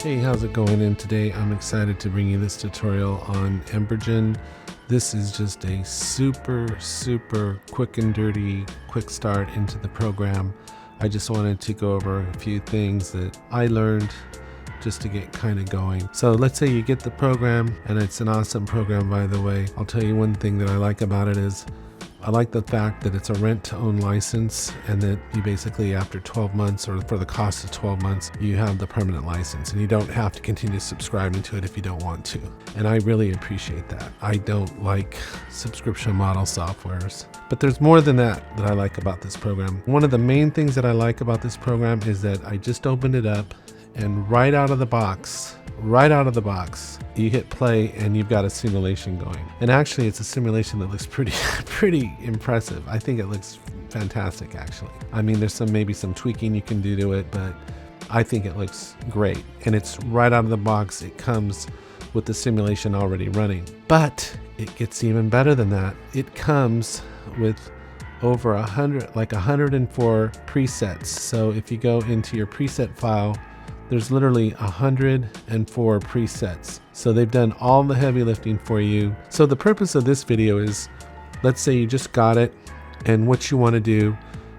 Hey, how's it going? And today I'm excited to bring you this tutorial on Embergen. This is just a super quick and dirty quick start into the program. I just wanted to go over a few things that I learned just to get kind of going. So let's say you get the program, and it's an awesome program, by the way. I'll tell you one thing that I like about it is I like the fact that it's a rent-to-own license, and that you basically, after 12 months, or for the cost of 12 months, you have the permanent license, and you don't have to continue subscribing to it if you don't want to. And I really appreciate that. I don't like subscription model softwares. But there's more than that I like about this program. One of the main things that I like about this program is that I just opened it up, and right out of the box, you hit play and you've got a simulation going. And actually it's a simulation that looks pretty impressive. I think it looks fantastic, actually. I mean, there's maybe some tweaking you can do to it, but I think it looks great. And it's right out of the box. It comes with the simulation already running. But it gets even better than that. It comes with over 104 presets. So if you go into your preset file, there's literally 104 presets. So they've done all the heavy lifting for you. So the purpose of this video is, let's say you just got it, and what you want to do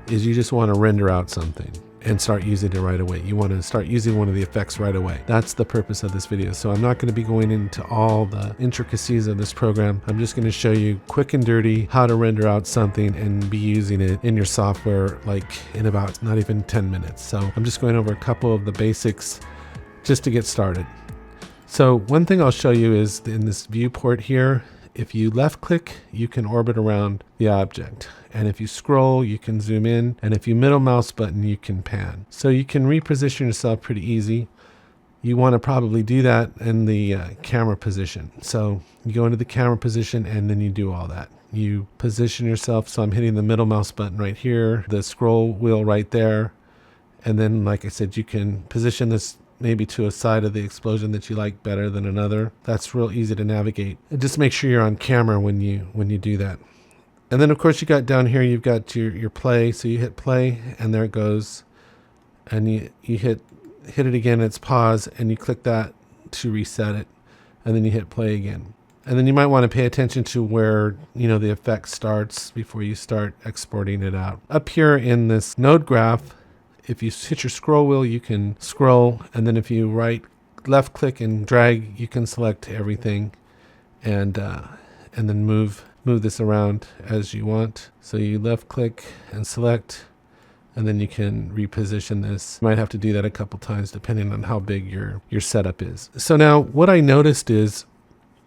is you just want to render out something and start using it right away. You want to start using one of the effects right away. That's the purpose of this video. So I'm not going to be going into all the intricacies of this program. I'm just going to show you quick and dirty how to render out something and be using it in your software like in about not even 10 minutes. So I'm just going over a couple of the basics just to get started. So one thing I'll show you is in this viewport here, if you left click, you can orbit around the object. And if you scroll, you can zoom in. And if you middle mouse button, you can pan. So you can reposition yourself pretty easy. You want to probably do that in the camera position. So you go into the camera position and then you do all that. You position yourself. So I'm hitting the middle mouse button right here, the scroll wheel right there. And then, like I said, you can position this maybe to a side of the explosion that you like better than another. That's real easy to navigate. And just make sure you're on camera when you do that. And then of course you got down here, you've got your play. So you hit play and there it goes. And you hit it again, it's pause, and you click that to reset it. And then you hit play again. And then you might want to pay attention to where, the effect starts before you start exporting it out. Up here in this node graph, if you hit your scroll wheel, you can scroll, and then if you left click and drag, you can select everything, and then move this around as you want. So you left click and select, and then you can reposition this. You might have to do that a couple times depending on how big your setup is. So now what I noticed is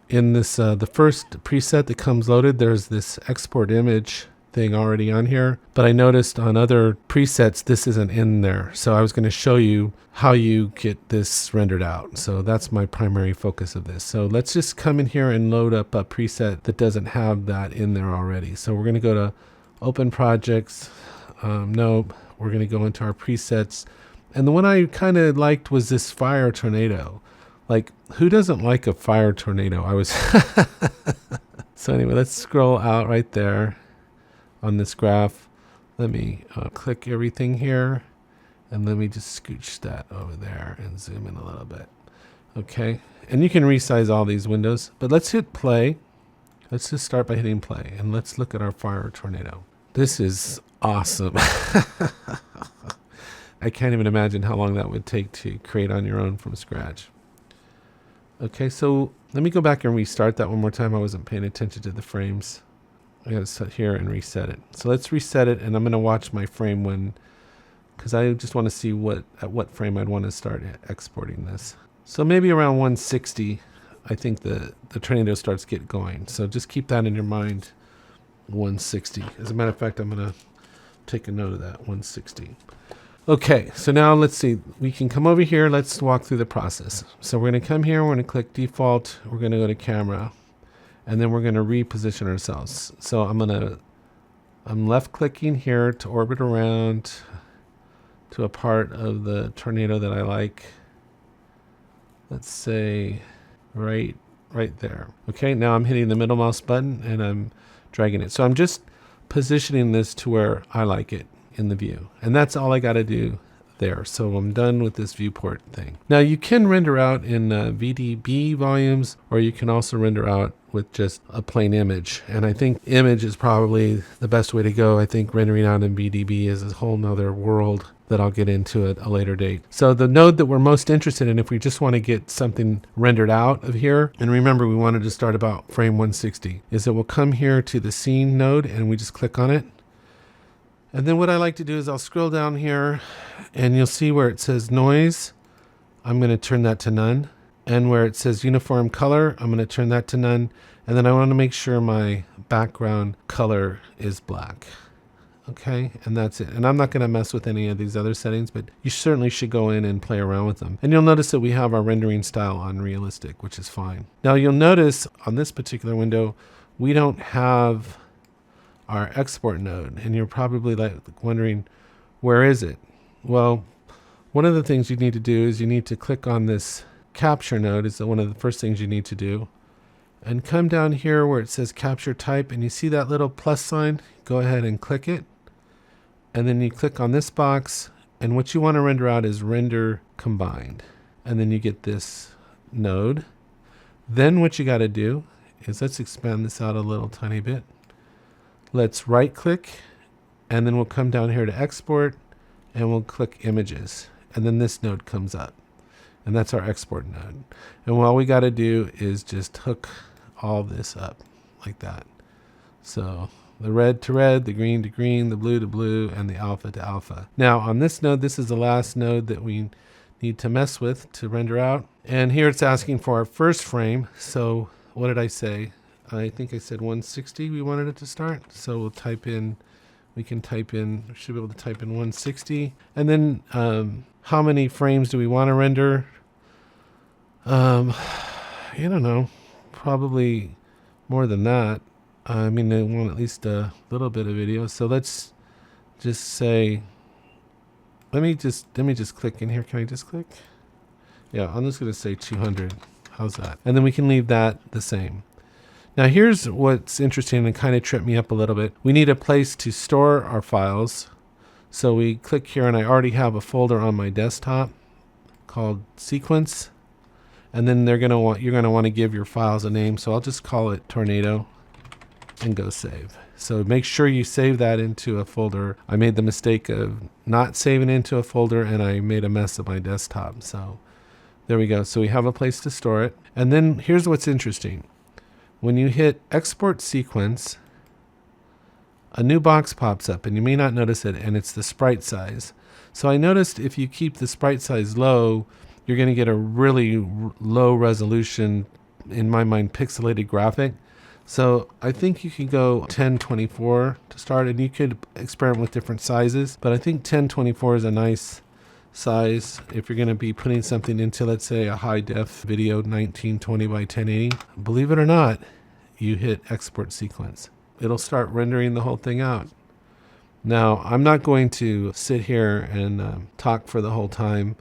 in this the first preset that comes loaded, there's this export image thing already on here, but I noticed on other presets this isn't in there. So I was going to show you how you get this rendered out. So that's my primary focus of this. So let's just come in here and load up a preset that doesn't have that in there already. So we're going to go to open projects. Nope, we're going to go into our presets, and the one I kind of liked was this fire tornado. Like, who doesn't like a fire tornado? So anyway, let's scroll out right there on this graph. Let me click everything here, and let me just scooch that over there and zoom in a little bit. Okay, and you can resize all these windows, but let's hit play. Let's just start by hitting play, and let's look at our fire tornado. This is awesome. I can't even imagine how long that would take to create on your own from scratch. Okay, so let me go back and restart that one more time. I wasn't paying attention to the frames. I gotta sit here and reset it. So let's reset it, and I'm gonna watch my frame when, because I just want to see at what frame I'd want to start exporting this. So maybe around 160, I think the tornado starts get going. So just keep that in your mind, 160. As a matter of fact, I'm gonna take a note of that, 160. Okay, so now let's see. We can come over here. Let's walk through the process. So we're gonna come here. We're gonna click default. We're gonna go to camera. And then we're going to reposition ourselves. So I'm left clicking here to orbit around to a part of the tornado that I like. Let's say right there. Okay, now I'm hitting the middle mouse button and I'm dragging it. So I'm just positioning this to where I like it in the view. And that's all I got to do there. So I'm done with this viewport thing. Now you can render out in VDB volumes, or you can also render out with just a plain image. And I think image is probably the best way to go. I think rendering out in VDB is a whole nother world that I'll get into at a later date. So the node that we're most interested in, if we just want to get something rendered out of here, and remember we wanted to start about frame 160, is that we'll come here to the scene node and we just click on it. And then what I like to do is I'll scroll down here and you'll see where it says noise. I'm going to turn that to none. And where it says uniform color, I'm going to turn that to none. And then I want to make sure my background color is black. Okay, and that's it. And I'm not going to mess with any of these other settings, but you certainly should go in and play around with them. And you'll notice that we have our rendering style on realistic, which is fine. Now you'll notice on this particular window, we don't have our export node. And you're probably wondering, where is it? Well, one of the things you need to do is you need to click on this capture node. Is one of the first things you need to do. And come down here where it says capture type, and you see that little plus sign, go ahead and click it. And then you click on this box, and what you want to render out is render combined. And then you get this node. Then what you got to do is, let's expand this out a little tiny bit. Let's right click, and then we'll come down here to export, and we'll click images. And then this node comes up. And that's our export node. And all we got to do is just hook all this up like that. So the red to red, the green to green, the blue to blue, and the alpha to alpha. Now on this node, this is the last node that we need to mess with to render out. And here it's asking for our first frame. So what did I say? I think I said 160 we wanted it to start. So we'll type in, we can type in, we should be able to type in 160. And then how many frames do we want to render? I don't know, probably more than that. I mean, I want at least a little bit of video. So let's just say, let me just click in here. Can I just click? Yeah, I'm just going to say 200. How's that? And then we can leave that the same. Now here's what's interesting and kind of tripped me up a little bit. We need a place to store our files. So we click here, and I already have a folder on my desktop called sequence. And then you're going to want to give your files a name. So I'll just call it tornado and go save. So make sure you save that into a folder. I made the mistake of not saving into a folder, and I made a mess of my desktop. So there we go. So we have a place to store it. And then here's what's interesting. When you hit export sequence, a new box pops up, and you may not notice it, and it's the sprite size. So I noticed if you keep the sprite size low, you're going to get a really low resolution, in my mind, pixelated graphic. So I think you could go 1024 to start, and you could experiment with different sizes, but I think 1024 is a nice size if you're going to be putting something into, let's say, a high def video, 1920 by 1080. Believe it or not, you hit export sequence. It'll start rendering the whole thing out. Now, I'm not going to sit here and talk for the whole time.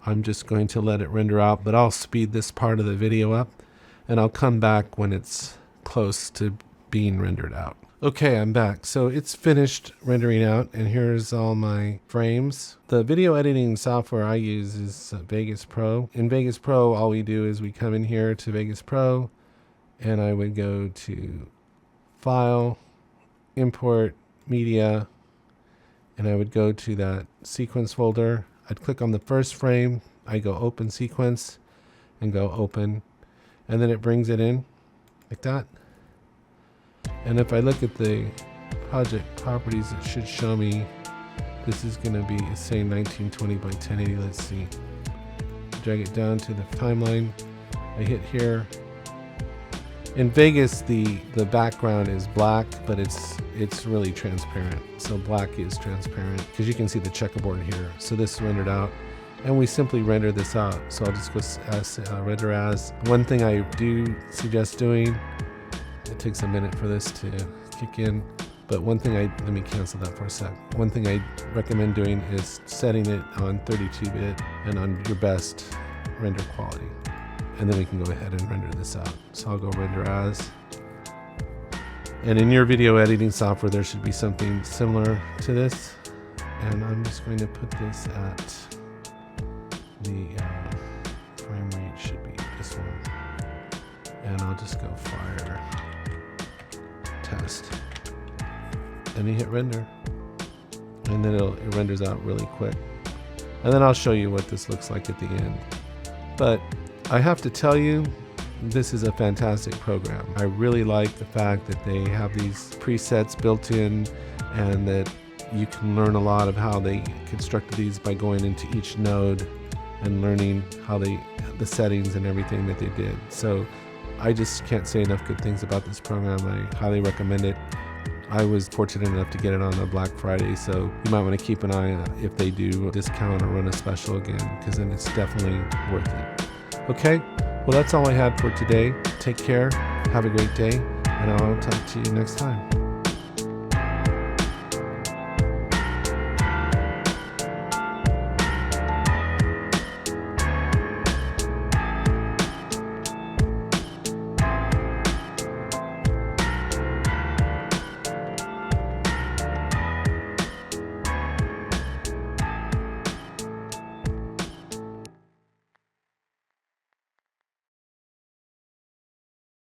I'm just going to let it render out, but I'll speed this part of the video up, and I'll come back when it's close to being rendered out. Okay, I'm back. So it's finished rendering out, and here's all my frames. The video editing software I use is Vegas Pro. In Vegas Pro, all we do is we come in here to Vegas Pro, and I would go to File, Import, Media, and I would go to that sequence folder. I'd click on the first frame, I go Open Sequence, and go Open, and then it brings it in like that. And if I look at the project properties, it should show me this is going to be saying 1920 by 1080. Let's see. Drag it down to the timeline. I hit here. In Vegas, the background is black, but it's really transparent. So black is transparent because you can see the checkerboard here. So this is rendered out, and we simply render this out. So I'll just go as render as. One thing I do suggest doing, it takes a minute for this to kick in, but one thing let me cancel that for a sec. One thing I recommend doing is setting it on 32-bit and on your best render quality. And then we can go ahead and render this out. So I'll go render as. And in your video editing software, there should be something similar to this. And I'm just going to put this at the frame rate should be this one. And I'll just go fire test. And you hit render. And then it renders out really quick. And then I'll show you what this looks like at the end. But I have to tell you, this is a fantastic program. I really like the fact that they have these presets built in and that you can learn a lot of how they constructed these by going into each node and learning how the settings and everything that they did. So I just can't say enough good things about this program. I highly recommend it. I was fortunate enough to get it on a Black Friday, so you might want to keep an eye on if they do a discount or run a special again, because then it's definitely worth it. Okay, well that's all I had for today. Take care, have a great day, and I'll talk to you next time.